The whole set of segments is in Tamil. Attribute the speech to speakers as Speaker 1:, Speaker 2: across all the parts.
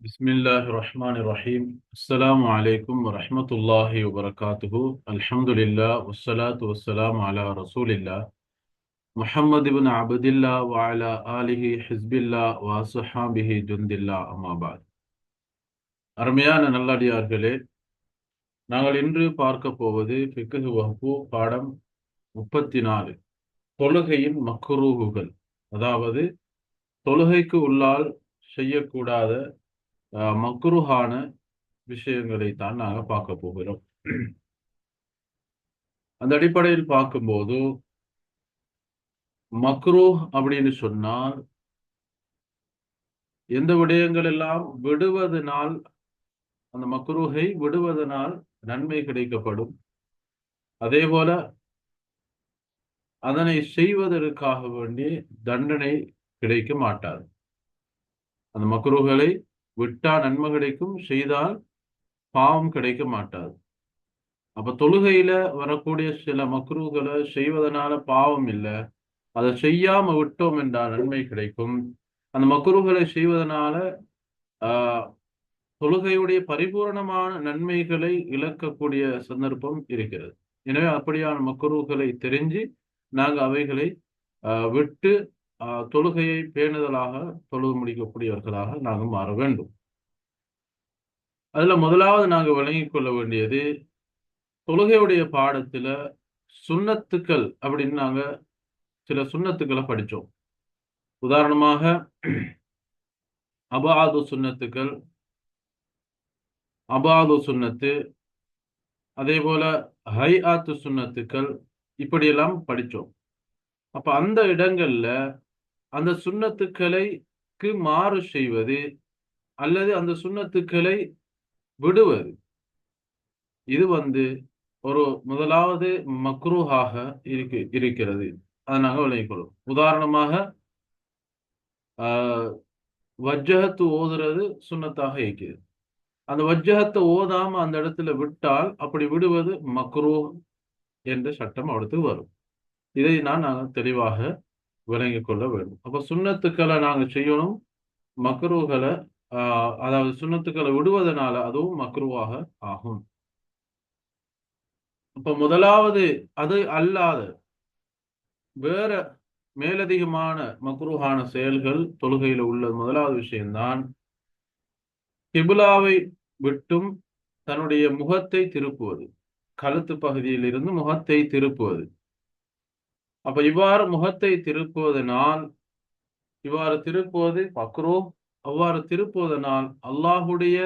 Speaker 1: بسم الله الرحمن الرحيم السلام عليكم ورحمة الله وبركاته الحمد لله والصلاة والسلام على رسول الله محمد بن عبد الله وعلى آله حزب الله وصحابه جند الله أما بعد அருமையான நல்லடியார்களே, நாங்கள் இன்று பார்க்க போவது ஃபிக்ஹ் வகுப்பு பாடம் 34, தொழுகையின் மக்ரூஹுகள். அதாவது தொழுகைக்கு உள்ளால் செய்யக்கூடாத மக்ரூஹான விஷயங்களை தான் நாங்கள் பார்க்க போகிறோம். அந்த அடிப்படையில் பார்க்கும்போது மக்ரூஹ் அப்படின்னு சொன்னால் எந்த விடயங்கள் எல்லாம் விடுவதனால், அந்த மக்ரூஹை விடுவதனால் நன்மை கிடைக்கப்படும், அதே போல அதனை செய்வதற்காக வேண்டி தண்டனை கிடைக்க மாட்டாது. அந்த மக்ரூஹ்களை விட்டால் நன்மை கிடைக்கும், செய்தால் பாவம் கிடைக்க மாட்டாது. அப்ப தொழுகையில வரக்கூடிய சில மக்ரூஹ்களை செய்வதனால பாவம் இல்லை, அதை செய்யாம விட்டோம் என்றால் நன்மை கிடைக்கும். அந்த மக்ரூஹ்களை செய்வதனால தொழுகையுடைய பரிபூரணமான நன்மைகளை இழக்கக்கூடிய சந்தர்ப்பம் இருக்கிறது. எனவே அப்படியான மக்ரூஹ்களை தெரிஞ்சு நாங்கள் அவைகளை விட்டு தொழுகையை பேணுதலாக தொழுது முடிக்கக்கூடியவர்களாக நாங்கள் மாற வேண்டும். அதுல முதலாவது நாங்கள் விளங்கிக் கொள்ள வேண்டியது, தொழுகையுடைய பாடத்துல சுன்னத்துக்கள் அப்படின்னு நாங்க சில சுன்னத்துக்களை படிச்சோம். உதாரணமாக அபாது சுன்னத்துக்கள், அபாது சுன்னத்து, அதே போல ஹைஆத்து சுன்னத்துக்கள், இப்படியெல்லாம் படிச்சோம். அப்ப அந்த இடங்கள்ல அந்த சுன்னத்துக்களுக்கு மாறு செய்வது அல்லது அந்த சுன்னத்துக்களை விடுவது, இது ஒரு முதலாவது மக்ரூஹாக இருக்கிறது. அதை நாங்கள் விளங்கிக்கொள்ளும். உதாரணமாக வஜ்ஜஹத்து ஓதுறது சுன்னத்தாக இருக்கிறது. அந்த வஜ்ஜஹத்தை ஓதாம அந்த இடத்துல விட்டால் அப்படி விடுவது மக்ரூஹ் என்ற சட்டம் அடுத்து வரும். இதை நாங்கள் தெளிவாக விளங்கிக் கொள்ள வேண்டும். அப்ப சுன்னத்துக்களை நாங்கள் செய்யணும், மக்ரூஹ்களை அதாவது சுன்னத்துக்களை விடுவதனால அதுவும் மக்ரூவாக ஆகும். இப்ப முதலாவது அது அல்லாத வேற மேலதிகமான மக்ரூஹான செயல்கள் தொழுகையில உள்ள முதலாவது விஷயம்தான் கிபிலாவை விட்டும் தன்னுடைய முகத்தை திருப்புவது, கழுத்து பகுதியில் இருந்து முகத்தை திருப்புவது. அப்ப இவ்வாறு முகத்தை திருப்புவதனால், இவ்வாறு திருப்புவது மக்ரூஹ். அவ்வாறு திருப்புவதனால் அல்லாஹுடைய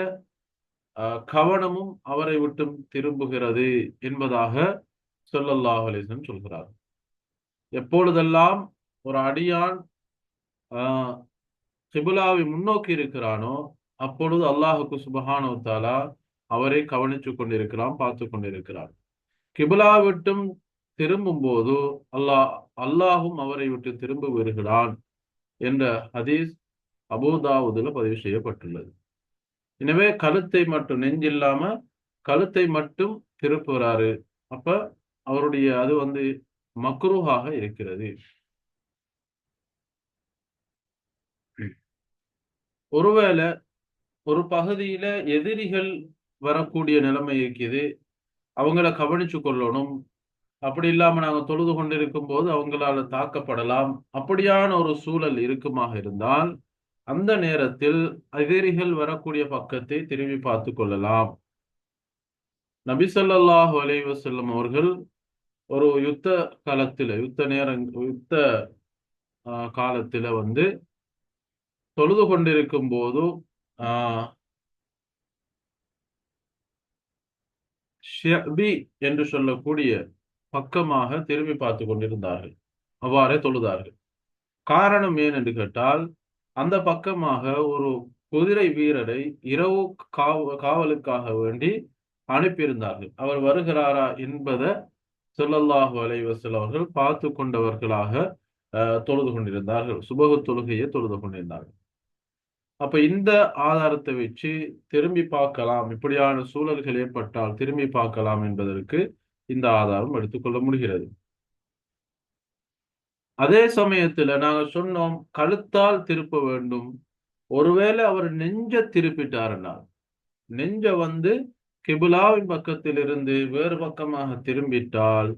Speaker 1: கவனமும் அவரை விட்டும் திரும்புகிறது என்பதாக ஸல்லல்லாஹு அலைஹி வஸல்லம் சொல்கிறார். எப்பொழுதெல்லாம் ஒரு அடியான் கிபிலாவை முன்னோக்கி இருக்கிறானோ அப்பொழுது அல்லாஹுக்கு சுப்ஹானஹு வ தஆலா அவரை கவனித்துக் கொண்டிருக்கிறான், பார்த்து கொண்டிருக்கிறான். கிபிலா விட்டும் திரும்பும் போது அல்லாஹும் அவரை விட்டு திரும்ப வருகிறான் என்ற ஹதீஸ் அபூதாவுதுல பதிவு செய்யப்பட்டுள்ளது. எனவே கழுத்தை மட்டும், நெஞ்சில்லாம கழுத்தை மட்டும் திருப்புறாரு. அப்ப அவருடைய அது மக்ரூஹாக இருக்கிறது. ஒருவேளை ஒரு பகுதியில எதிரிகள் வரக்கூடிய நிலைமை இருக்குது, அவங்கள கவனிச்சு கொள்ளணும். அப்படி இல்லாம நாங்க தொழுது கொண்டிருக்கும் போது அவங்களால தாக்கப்படலாம். அப்படியான ஒரு சூழல் இருக்குமாக இருந்தால் அந்த நேரத்தில் எதிரிகள் வரக்கூடிய பக்கத்தை திரும்பி பார்த்து கொள்ளலாம். நபி ஸல்லல்லாஹு அலைஹி வஸல்லம் அவர்கள் ஒரு யுத்த காலத்துல, யுத்த காலத்துல தொழுது கொண்டிருக்கும் போது ஷிஅபி என்று சொல்லக்கூடிய பக்கமாக திரும்பி பார்த்து கொண்டிருந்தார்கள். அவ்வாறே தொழுதார்கள். காரணம் ஏன் என்று கேட்டால், அந்த பக்கமாக ஒரு குதிரை வீரரை இரவு காவலுக்காக வேண்டி அனுப்பியிருந்தார்கள். அவர் வருகிறாரா என்பதை ஸல்லல்லாஹு அலைஹி வஸல்லம் அவர்கள் பார்த்து கொண்டவர்களாக தொழுது கொண்டிருந்தார்கள். சுபஹு தொழுகையை தொழுது கொண்டிருந்தார்கள். அப்ப இந்த ஆதாரத்தை வச்சு திரும்பி பார்க்கலாம், இப்படியான சூழல்கள் ஏற்பட்டால் திரும்பி பார்க்கலாம் என்பதற்கு இந்த ஆதாரம் எடுத்துக்கொள்ள முடிகிறது. அதே சமயத்துல நாங்க சொன்னோம், கழுத்தால் திருப்ப வேண்டும். ஒருவேளை அவர் நெஞ்ச திருப்பிட்டாருன்னா, நெஞ்ச கிபிலாவின் பக்கத்தில் இருந்து வேறு பக்கமாக திரும்பிட்டால்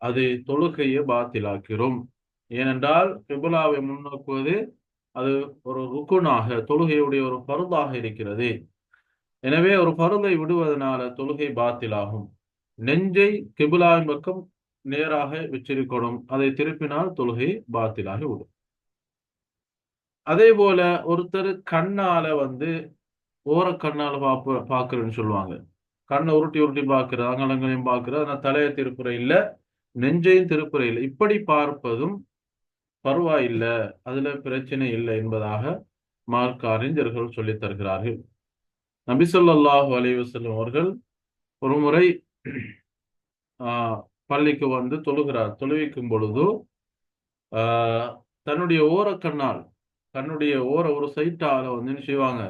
Speaker 1: அது தொழுகையை பாத்திலாக்கிறோம். ஏனென்றால் கிபிலாவை முன்னோக்குவது அது ஒரு ருக்குனாக, தொழுகையுடைய ஒரு பருதாக இருக்கிறது. எனவே ஒரு பருதை விடுவதனால தொழுகை பாத்திலாகும். நெஞ்சை கிபிலாவின் பக்கம் நேராக வச்சிருக்கணும். அதை திருப்பினால் தொழுகை பாத்திலாகி விடும். அதே போல ஒருத்தர் கண்ணால ஓர கண்ணால பாக்குறேன்னு சொல்லுவாங்க. கண்ணை உருட்டி உருட்டி பாக்குறது, அங்கலங்களையும் பாக்குறது, ஆனா தலையை திருப்புற இல்ல, நெஞ்சையும் திருப்புற இல்லை. இப்படி பார்ப்பதும் பரவாயில்லை, அதுல பிரச்சனை இல்லை என்பதாக மார்க்க அறிஞர்கள் சொல்லித் தருகிறார்கள். நபி ஸல்லல்லாஹு அலைஹி வஸல்லம் அவர்கள் ஒரு முறை பள்ளிக்கு தொழுவிக்கும் பொழுது தன்னுடைய ஓரக்கண்ணால், தன்னுடைய ஒரு சைட்டால என்ன செய்வாங்க,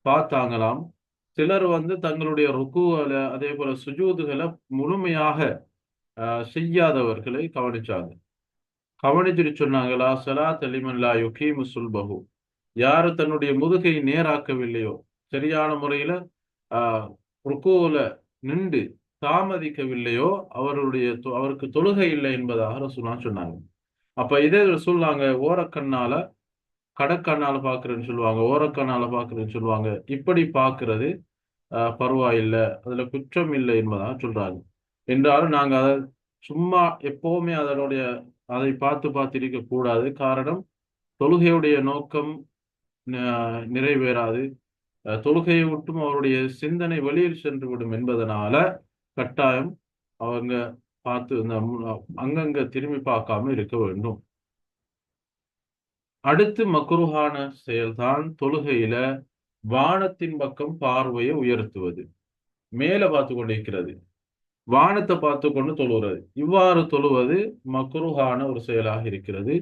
Speaker 1: பார்த்தாங்களாம். சிலர் தங்களுடைய ருக்குல அதே போல சுஜூதுகளை முழுமையாக செய்யாதவர்களை கவனிச்சுட்டு சொன்னாங்களா, ஸலாத் லிமன் லா யுகீமு சுல்பஹு, யாரு தன்னுடைய முதுகை நேராக்கவில்லையோ, சரியான முறையில ருக்குல நின்று தாமதிக்கவில்லையோ, அவருக்கு தொழுகை இல்லை என்பதாக ரசூலுல்லாஹ் சொன்னாங்க. அப்ப இதே ரசூலுல்லாஹ் ஓரக்கண்ணால கடற்கண்ணால பாக்குறேன்னு சொல்லுவாங்க, ஓரக்கண்ணால பாக்குறேன்னு சொல்லுவாங்க. இப்படி பாக்குறது பரவாயில்லை, அதுல குற்றம் இல்லை என்பதாக சொல்றாங்க. என்றாலும் நாங்க அதை சும்மா எப்பவுமே அதை பார்த்து இருக்க கூடாது. காரணம், தொழுகையுடைய நோக்கம் நிறைவேறாது. தொழுகையை விட்டும் அவருடைய சிந்தனை வெளியில் சென்று விடும் என்பதனால கட்டாயம் அவங்க பார்த்து அங்கங்க திரும்பி பார்க்காம இருக்க வேண்டும். அடுத்து மக்ரூஹான செயல்தான் தொழுகையில வானத்தின் பக்கம் பார்வையை உயர்த்துவது. மேல பார்த்து கொண்டிருக்கிறது, வானத்தை பார்த்து கொண்டு தொழுகிறது. இவ்வாறு தொழுவது மக்ரூஹான ஒரு செயலாக இருக்கிறது.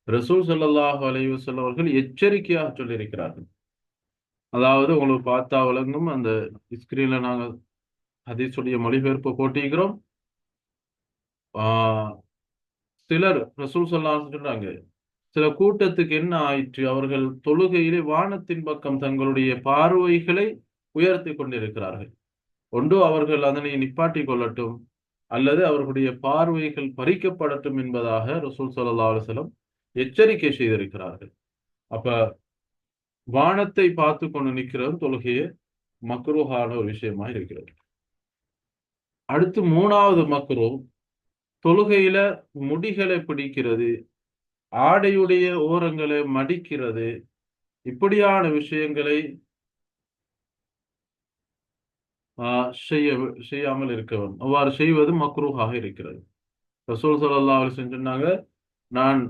Speaker 1: ரசூல் ஸல்லல்லாஹு அலைஹி வஸல்லம் அவர்கள் எச்சரிக்கையாக சொல்லியிருக்கிறார்கள். அதாவது உங்களுக்கு பார்த்தா விளங்கும், அந்த ஸ்கிரீன்ல நாங்க ஹதீஸுடைய மொழிபெயர்ப்பு போட்டிருக்கிறோம். சிலர் ரசூல் ஸல்லல்லாஹு அலைஹி வஸல்லம் சொல்றாங்க, சில கூட்டத்துக்கு என்ன ஆயிற்று, அவர்கள் தொழுகையிலே வானத்தின் பக்கம் தங்களுடைய பார்வைகளை உயர்த்தி கொண்டிருக்கிறார்கள். ஒன்று அவர்கள் அதனை நிப்பாட்டிக் கொள்ளட்டும், அல்லது அவர்களுடைய பார்வைகள் பறிக்கப்படட்டும் என்பதாக ரசூல் ஸல்லல்லாஹு அலைஹி வஸல்லம் எச்சரிக்கை செய்திருக்கிறார்கள். அப்ப வானத்தை பார்த்து கொண்டு நிற்கிறது தொழுகையை மக்ரூஹான ஒரு விஷயமா இருக்கிறது. அடுத்து மூணாவது மக்ரூஹ், தொழுகையில முடிகளை பிடிக்கிறது, ஆடையுடைய ஓரங்களை மடிக்கிறது. இப்படியான விஷயங்களை செய்யாமல் இருக்க வேண்டும். அவ்வாறு செய்வது மக்ரூஹாக இருக்கிறது. ரசூல் ஸல்லல்லாஹு அலைஹி வஸல்லம் சொன்னாங்க, நான்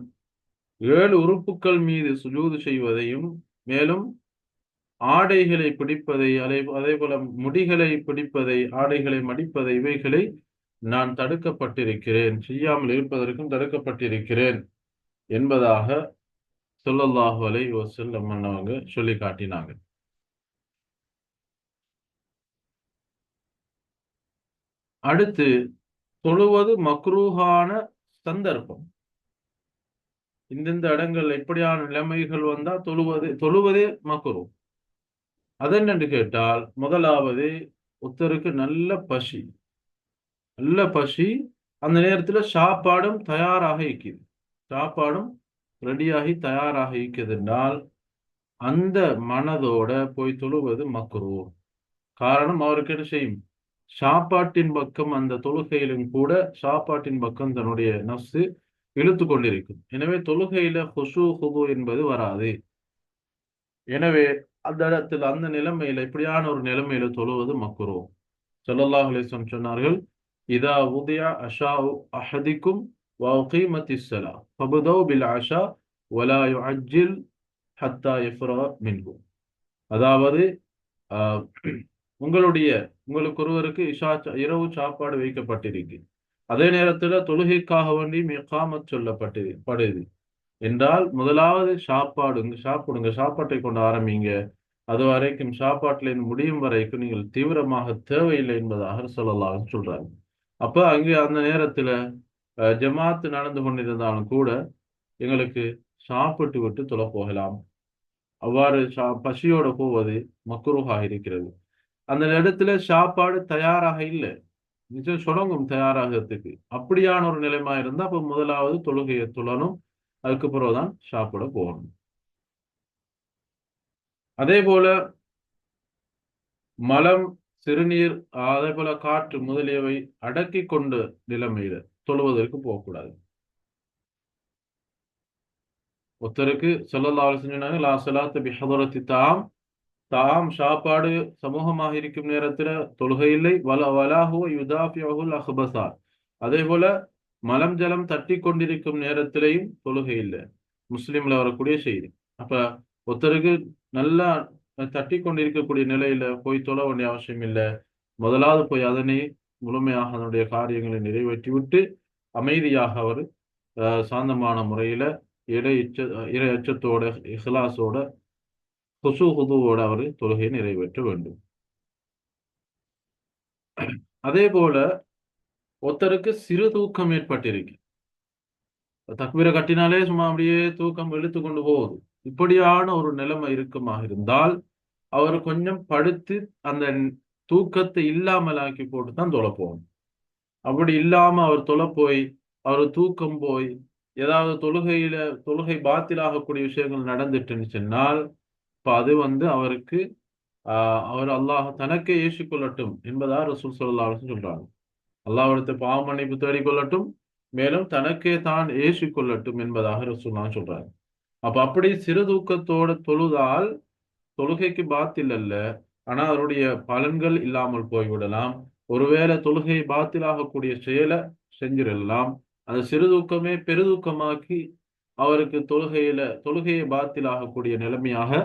Speaker 1: 7 உறுப்புக்கள் மீது சுஜூது செய்வதையும், மேலும் ஆடைகளை பிடிப்பதை, அதே போல முடிகளை பிடிப்பதை, ஆடைகளை மடிப்பதை, இவைகளை நான் தடுக்கப்பட்டிருக்கிறேன், செய்யாமல் இருப்பதற்கும் தடுக்கப்பட்டிருக்கிறேன் என்பதாக ஸல்லல்லாஹு அலைஹி வஸல்லம் அவங்க சொல்லி காட்டினாங்க. அடுத்து, தொழுவது மக்ரூஹான சந்தர்ப்பம். இந்த இடங்கள் எப்படியான நிலைமைகள் வந்தா தொழுவதே மக்ரூஹ். அதென்னு கேட்டால், முதலாவது ஒருத்தருக்கு நல்ல பசி, அந்த நேரத்துல சாப்பாடும் தயாராக இருக்குது, சாப்பாடும் ரெடியாகி தயாராக இருக்குதுன்றால் அந்த மனதோட போய் தொழுவது மக்ரூஹ். காரணம், அவருக்கு என்ன செய்யும், சாப்பாட்டின் பக்கம், அந்த தொழுகையிலும் கூட சாப்பாட்டின் பக்கம் தன்னுடைய நஃப்ஸு இழுத்து கொண்டிருக்கும். எனவே தொழுகையில ஹுஷூ ஹுது என்பது வராது. எனவே அந்த இடத்துல, அந்த நிலைமையில, இப்படியான ஒரு நிலைமையில தொழுவது மக்ரூஹ். ஸல்லல்லாஹு அலைஹி வஸல்லம் சொன்னார்கள், இதா உதியா அஷாஉ அஹதிக்கும் வ உகீமத்திஸ் ஸலா ஃபபதௌ பில் அஷா வலா யுஅஜ்ஜில் ஹத்தா யஃப்ரக மின்ஹு. அதாவது உங்களுக்கு ஒருவருக்கு இரவு சாப்பாடு வைக்கப்பட்டிருக்கு, அதே நேரத்துல தொழுகைக்காக வேண்டி இகாமத் சொல்லப்படுது என்றால், முதலாவது சாப்பிடுங்க, சாப்பாட்டை கொண்டு ஆரம்பிங்க, அது வரைக்கும், சாப்பாட்டில் முடியும் வரைக்கும் நீங்கள் தீவிரமாக தேவையில்லை என்பதாக ஸல்லல்லாஹு சொல்றாங்க. அப்ப அங்கே அந்த நேரத்துல ஜமாத்து நடந்து கொண்டிருந்தாலும் கூட எங்களுக்கு சாப்பிட்டு விட்டு தொழ போகலாம். அவ்வாறு பசியோட போவது மக்ரூஹாக இருக்கிறது. அந்த இடத்துல சாப்பாடு தயாராக இல்லை, நிச்சயம் சுரங்கும் தயாராகிறதுக்கு. அப்படியான ஒரு நிலைமா இருந்தா அப்ப முதலாவது தொழுகையை தொழணும், அதுக்கு பிறகுதான் சாப்பிட போகணும். அதே போல மலம், சிறுநீர், அதே போல காற்று முதலியவை அடக்கி கொண்ட நிலைமையில தொழுவதற்கு போகக்கூடாது. ஒருத்தருக்கு ஸல்லல்லாஹு அலைஹி வஸல்லம் சொன்னாங்க, லா ஸலாத்த பிஹதரத்தி தாம், தாம் சாப்பாடு சமூகமாக இருக்கும் நேரத்துல தொழுகை இல்லை. வலாஹுவ யுதாஃபியுல் அஹ்பஸா, அதே போல மலம் ஜலம் தட்டி கொண்டிருக்கும் நேரத்திலையும் தொழுகை இல்லை. முஸ்லிம்ல வரக்கூடிய செய்தி. அப்ப ஒருத்தருக்கு நல்லா தட்டி கொண்டிருக்கக்கூடிய நிலையில போய் தொழ வேண்டிய அவசியம் இல்லை. முதலாவது போய் அதனை முழுமையாக அதனுடைய காரியங்களை நிறைவேற்றி விட்டு அமைதியாக அவர் சாந்தமான முறையில இறை அச்சத்தோட இஹ்லாஸோட ஹுதுவோட அவர் தொழுகையை நிறைவேற்ற வேண்டும். அதே போல ஒருத்தருக்கு சிறு தூக்கம் ஏற்பட்டிருக்கு, தக்பீரை கட்டினாலே சும்மா அப்படியே தூக்கம் இழுத்து கொண்டு போகுது. இப்படியான ஒரு நிலைமை இருக்குமாக இருந்தால் அவர் கொஞ்சம் படுத்து அந்த தூக்கத்தை இல்லாமல் ஆக்கி போட்டு தான் தொலை போகணும். அப்படி இல்லாம அவர் தொலை போய் அவர் தூக்கம் போய் ஏதாவது தொழுகை பாத்திலாகக்கூடிய விஷயங்கள் நடந்துட்டுன்னு சொன்னால் இப்ப அது அவருக்கு அவர் அல்லாஹ் தனக்கே ஏசிக்கொள்ளட்டும் என்பதா ரசூல் ஸல்லல்லாஹு அலைஹி வஸல்லம் சொல்றாங்க. அல்லாஹ்விடத்தை பாவ மன்னிப்பு தேடிக்கொள்ளட்டும், மேலும் தனக்கே தான் ஏசிக்கொள்ளட்டும் என்பதாக ரசூலுல்லாஹ் சொல்றாங்க. அப்ப அப்படி சிறு தூக்கத்தோட தொழுதால் தொழுகைக்கு பாத்தில் அல்ல, ஆனா அவருடைய பலன்கள் இல்லாமல் போய்விடலாம். ஒருவேளை தொழுகை பாத்திலாகக்கூடிய செயலை செஞ்சிடலாம். அந்த சிறு தூக்கமே பெருதூக்கமாக்கி அவருக்கு தொழுகையை பாத்திலாகக்கூடிய நிலைமையாக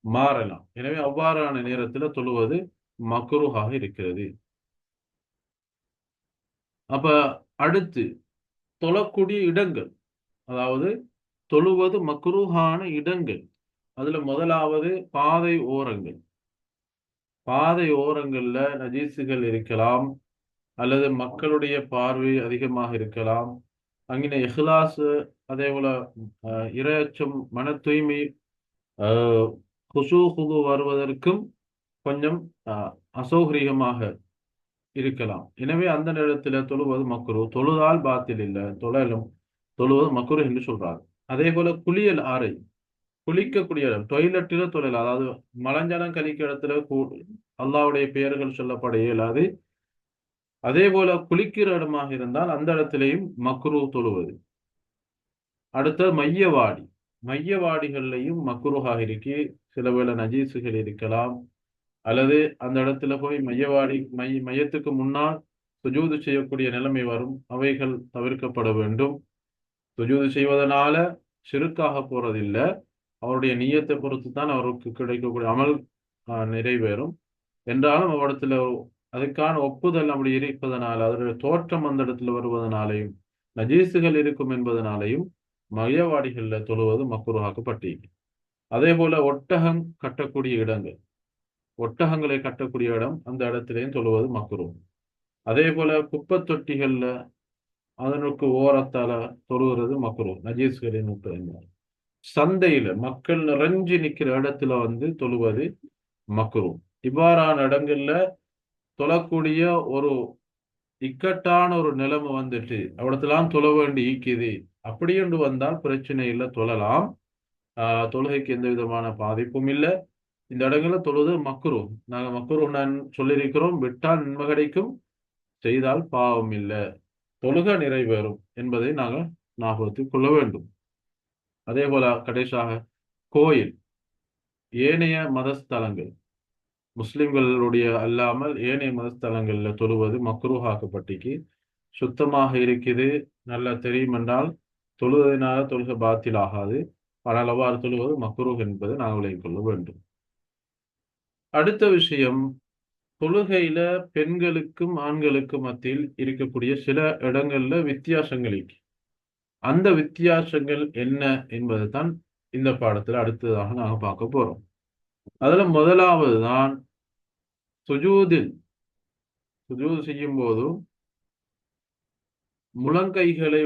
Speaker 1: மாறலாம். எனவே அவ்வாறான நேரத்துல தொழுவது மக்ரூஹாக இருக்கிறது. அப்ப அடுத்து தொழக்கூடிய இடங்கள், அதாவது தொழுவது மக்ரூஹான இடங்கள், அதுல முதலாவது பாதை ஓரங்கள். பாதை ஓரங்கள்ல நஜீசுகள் இருக்கலாம், அல்லது மக்களுடைய பார்வை அதிகமாக இருக்கலாம். அங்கின இஹ்லாஸ், அதே போல இரையச்சம், மன தூய்மை, ஹுது வருவதற்கும் கொஞ்சம் அசௌகரியமாக இருக்கலாம். எனவே அந்த நேரத்தில் தொழுவது மக்ரூ, தொழுதால் பாத்தில் இல்லை, தொழுவது மக்ரூ என்று சொல்றாங்க. அதே போல குளியல் அறை, குளிக்கக்கூடிய இடம், டொய்லெட்டில தொழில், அதாவது மலஞ்சலம் கழிக்க இடத்துல அல்லாவுடைய பெயர்கள் சொல்லப்பட இயலாது. அதே போல குளிக்கிற இடமாக இருந்தால் அந்த இடத்திலையும் மக்ரூ தொழுவது. அடுத்த மையவாடிகள்லையும் மக்ரூஹாக இருக்கி, சில வேளை நஜீசுகள் இருக்கலாம், அல்லது அந்த இடத்துல போய் மையத்துக்கு முன்னால் சுஜூது செய்யக்கூடிய நிலைமை வரும். அவைகள் தவிர்க்கப்பட வேண்டும். சுஜூது செய்வதனால ஷிர்காக போறதில்லை, அவருடைய நியத்தை பொறுத்து தான் அவருக்கு கிடைக்கக்கூடிய அமல் நிறைவேறும். என்றாலும் அவ்விடத்துல அதுக்கான ஒப்புதல் அப்படி இருப்பதனால, அதனுடைய தோற்றம் அந்த இடத்துல வருவதனாலையும் நஜீசுகள் இருக்கும் என்பதனாலையும் மையவாடிகள்ல தொழுவது மக்ரூஹாக்கப்பட்டிருக்கு. அதே போல ஒட்டகங்களை கட்டக்கூடிய இடம், அந்த இடத்திலையும் தொழுவது மக்ரூ. அதே போல குப்பை தொட்டிகள்ல அதனுக்கு ஓரத்தால தொழுகிறது மக்ரூ, நஜீஸ்களின் உட்பட. சந்தையில மக்கள் நிறைஞ்சு நிக்கிற இடத்துல தொழுவது மக்ரூ. இவ்வாறான இடங்கள்ல தொழக்கூடிய ஒரு இக்கட்டான ஒரு நிலைமை அவிடத்தெல்லாம் தொழ வேண்டி ஈக்குது அப்படி என்று வந்தால் பிரச்சனை இல்லை, தொழலாம். தொழுகைக்கு எந்த விதமான பாதிப்பும் இல்லை. இந்த இடங்கள்ல தொழுது மக்ரூ. நாங்க மக்ரூ நான் சொல்லியிருக்கிறோம், விட்டால் நன்மை கிடைக்கும், செய்தால் பாவம் இல்லை, தொழுகை நிறைவேறும் என்பதை நாங்கள் ஞாபகத்தில் கொள்ள வேண்டும். அதே போல கடைசியாக கோயில், ஏனைய மதஸ்தலங்கள், முஸ்லிம்களுடைய அல்லாமல் ஏனைய மதஸ்தலங்கள்ல தொழுவது மக்ரூஹாக்கப்பட்டிக்கு. சுத்தமாக இருக்குது, நல்லா தெரியும் என்றால் தொழுவதனால தொழுகை பாத்தில் ஆகாது. ஆனால் அவ்வாறு தொழுவது மக்ரூஹ் என்பதை நாங்கள் விளங்கிக் கொள்ள வேண்டும். அடுத்த விஷயம், தொழுகையில பெண்களுக்கும் ஆண்களுக்கும் மத்தியில் இருக்கக்கூடிய சில இடங்கள்ல வித்தியாசங்கள் இருக்கு. அந்த வித்தியாசங்கள் என்ன என்பதை தான் இந்த பாடத்துல அடுத்ததாக நாங்க பார்க்க போறோம். அதுல முதலாவது தான் சுஜூது செய்யும் போது முழங்கைகளை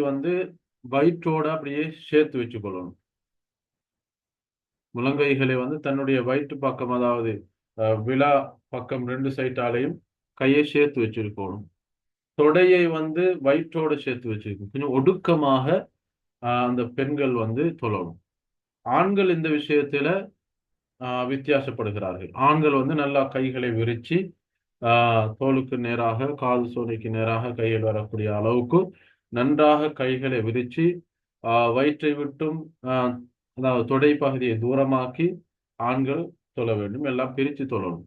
Speaker 1: வயிற்றோட அப்படியே சேர்த்து வச்சுக்கொள்ளணும். முழங்கைகளை வந்து தன்னுடைய வயிற்று பக்கம், அதாவது விலா பக்கம் ரெண்டு சைட்டாலையும் கையை சேர்த்து வச்சிருக்கணும். தொடையை வந்து வயிற்றோட சேர்த்து வச்சிருக்கணும். கொஞ்சம் ஒடுக்கமாக அந்த பெண்கள் வந்து தொழணும். ஆண்கள் இந்த விஷயத்துல வித்தியாசப்படுகிறார்கள். ஆண்கள் வந்து நல்லா கைகளை விரிச்சு தோளுக்கு நேராக, கால் சோனைக்கு நேராக கைகள் வரக்கூடிய அளவுக்கு நன்றாக கைகளை விரிச்சு வயிற்றை விட்டும் அதாவது தொடை பகுதியை தூரமாக்கி ஆண்கள் தொழ வேண்டும். எல்லாம் பிரித்து தொழணும்.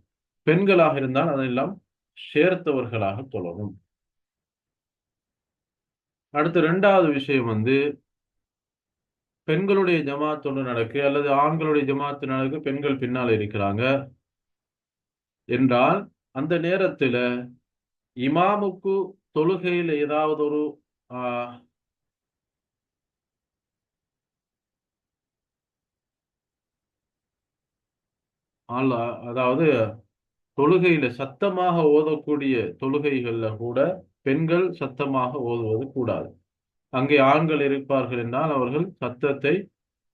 Speaker 1: பெண்களாக இருந்தால் அதெல்லாம் சேர்த்தவர்களாக தொழணும். அடுத்து இரண்டாவது விஷயம் வந்து, பெண்களுடைய ஜமாத் ஒன்று நடக்கு அல்லது ஆண்களுடைய ஜமாத்து நடக்கு, பெண்கள் பின்னால் இருக்கிறாங்க என்றால் அந்த நேரத்துல இமாமுக்கு தொழுகையில் ஏதாவது ஒரு அதாவது தொழுகையில சத்தமாக ஓதக்கூடிய தொழுகைகள்ல கூட பெண்கள் சத்தமாக ஓதுவது கூடாது. அங்கே ஆண்கள் இருப்பார்கள் என்றால் அவர்கள் சத்தத்தை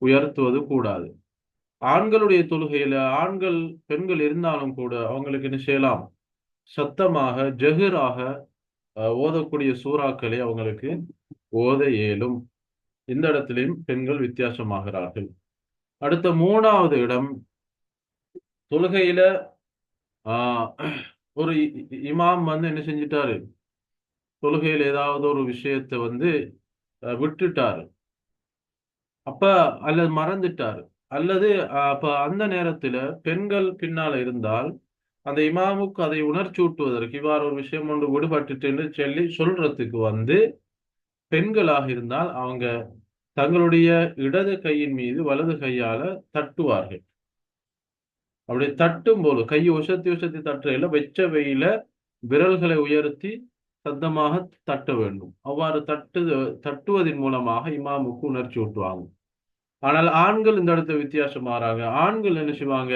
Speaker 1: உயர்த்துவது கூடாது. ஆண்களுடைய தொழுகையில ஆண்கள் பெண்கள் இருந்தாலும் கூட அவங்களுக்கு என்ன செய்யலாம், சத்தமாக ஜஹிராக ஓதக்கூடிய சூறாக்களை அவங்களுக்கு ஓத இயலும். இந்த இடத்திலையும் பெண்கள் வித்தியாசமாகிறார்கள். அடுத்த மூணாவது இடம், தொழுகையில ஒரு இமாம் வந்து என்ன செஞ்சிட்டாரு, தொழுகையில் ஏதாவது ஒரு விஷயத்தை வந்து விட்டுட்டாரு, அப்ப அல்லது மறந்துட்டாரு, அல்லது அப்ப அந்த நேரத்துல பெண்கள் பின்னால இருந்தால் அந்த இமாமுக்கு அதை உணர்ச்சூட்டுவதற்கு இவ்வாறு ஒரு விஷயம் ஒன்று விடுபட்டுட்டு சொல்லி சொல்றதுக்கு வந்து பெண்களாக இருந்தால் அவங்க தங்களுடைய இடது கையின் மீது வலது கையால தட்டுவார்கள். அப்படி தட்டும் போது கையை உசத்தி உசத்தி தட்டுறையில வெச்ச வெயில விரல்களை உயர்த்தி சத்தமாக தட்ட வேண்டும். அவ்வாறு தட்டுவதன் மூலமாக இமாமுக்கு உணர்ச்சி ஊட்டுவாங்க. ஆனால் ஆண்கள் இந்த இடத்துல வித்தியாசம் மாறாங்க. ஆண்கள் என்ன செய்வாங்க,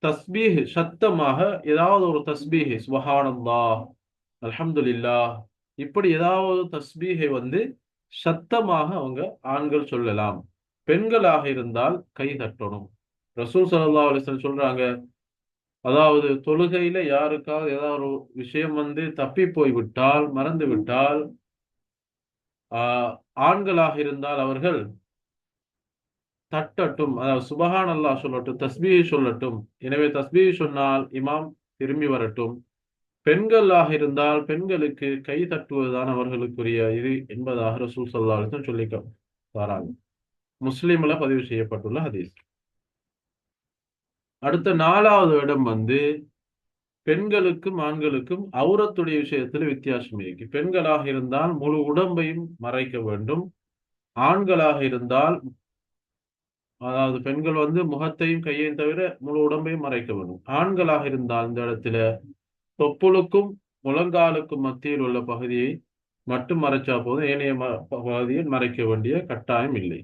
Speaker 1: தஸ்பீஹ் சத்தமாக ஏதாவது ஒரு தஸ்பீஹ், சுப்ஹானல்லாஹ், அல்ஹம்துலில்லாஹ், இப்படி ஏதாவது தஸ்பீஹை வந்து சத்தமாக அவங்க ஆண்கள் சொல்லலாம். பெண்களாக இருந்தால் கை தட்டணும். ரசூல் ஸல்லல்லாஹு அலைஹி வஸல்லம் சொல்றாங்க, அதாவது தொழுகையில யாருக்காவது ஏதாவது ஒரு விஷயம் வந்து தப்பி போய் விட்டால், மறந்து விட்டால், ஆண்களாக இருந்தால் அவர்கள் தட்டட்டும், அதாவது சுபஹான் அல்லாஹ் சொல்லட்டும், தஸ்பீஹ் சொல்லட்டும். எனவே தஸ்பீஹ் சொன்னால் இமாம் திரும்பி வரட்டும். பெண்களாக இருந்தால் பெண்களுக்கு கை தட்டுவதுதான் அவர்களுக்குரிய இது என்பதாக ரசூல் ஸல்லல்லாஹு அலைஹி வஸல்லம் சொல்லி வராங்க. முஸ்லிம்ல பதிவு செய்யப்பட்டுள்ள ஹதீஸ். அடுத்த நாலாவது இடம் வந்து, பெண்களுக்கும் ஆண்களுக்கும் அவுரத்துடைய விஷயத்துல வித்தியாசம் இருக்கு. பெண்களாக இருந்தால் முழு உடம்பையும் மறைக்க வேண்டும். ஆண்களாக இருந்தால், அதாவது பெண்கள் வந்து முகத்தையும் கையையும் தவிர முழு உடம்பையும் மறைக்க வேண்டும். ஆண்களாக இருந்தால் இந்த இடத்துல தொப்புளுக்கும் முழங்காலுக்கும் மத்தியில் உள்ள பகுதியை மட்டும் மறைச்சா போதும், ஏனைய பகுதியில் மறைக்க வேண்டிய கட்டாயம் இல்லை.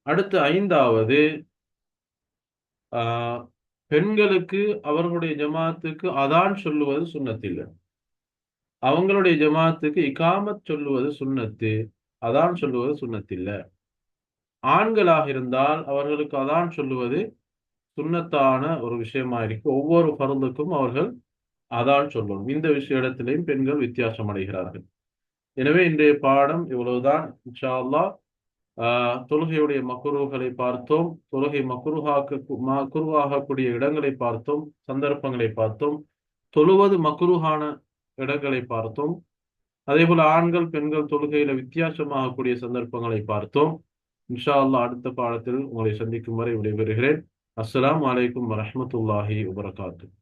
Speaker 1: அடுத்து ஐந்தாவது, பெண்களுக்கு அவர்களுடைய ஜமாத்துக்கு அதான் சொல்லுவது சுன்னத்தில்லை. அவங்களுடைய ஜமாத்துக்கு இகாமத் சொல்லுவது சுன்னத்து, அதான் சொல்லுவது சுன்னத்தில்லை. ஆண்களாக இருந்தால் அவர்களுக்கு அதான் சொல்லுவது சுன்னத்தான ஒரு விஷயமா இருக்கு. ஒவ்வொரு பருந்துக்கும் அவர்கள் அதான் சொல்லணும். இந்த இடத்திலையும் பெண்கள் வித்தியாசம் அடைகிறார்கள். எனவே இன்றைய பாடம் இவ்வளவுதான். இன்ஷா அல்லாஹ் தொழுகையுடைய மக்ரூஹ்களை பார்த்தோம், தொழுகை மக்ரூஹாகக்கூடிய இடங்களை பார்த்தோம், சந்தர்ப்பங்களை பார்த்தோம், தொழுவது மக்ரூஹான இடங்களை பார்த்தோம். அதே போல ஆண்கள் பெண்கள் தொழுகையில வித்தியாசமாகக்கூடிய சந்தர்ப்பங்களை பார்த்தோம். இன்ஷா அல்லாஹ் அடுத்த பாடத்தில் உங்களை சந்திக்கும் வரை விடைபெறுகிறேன். அஸ்ஸலாமு அலைக்கும் வரஹ்மத்துல்லாஹி வபரகாத்துஹு.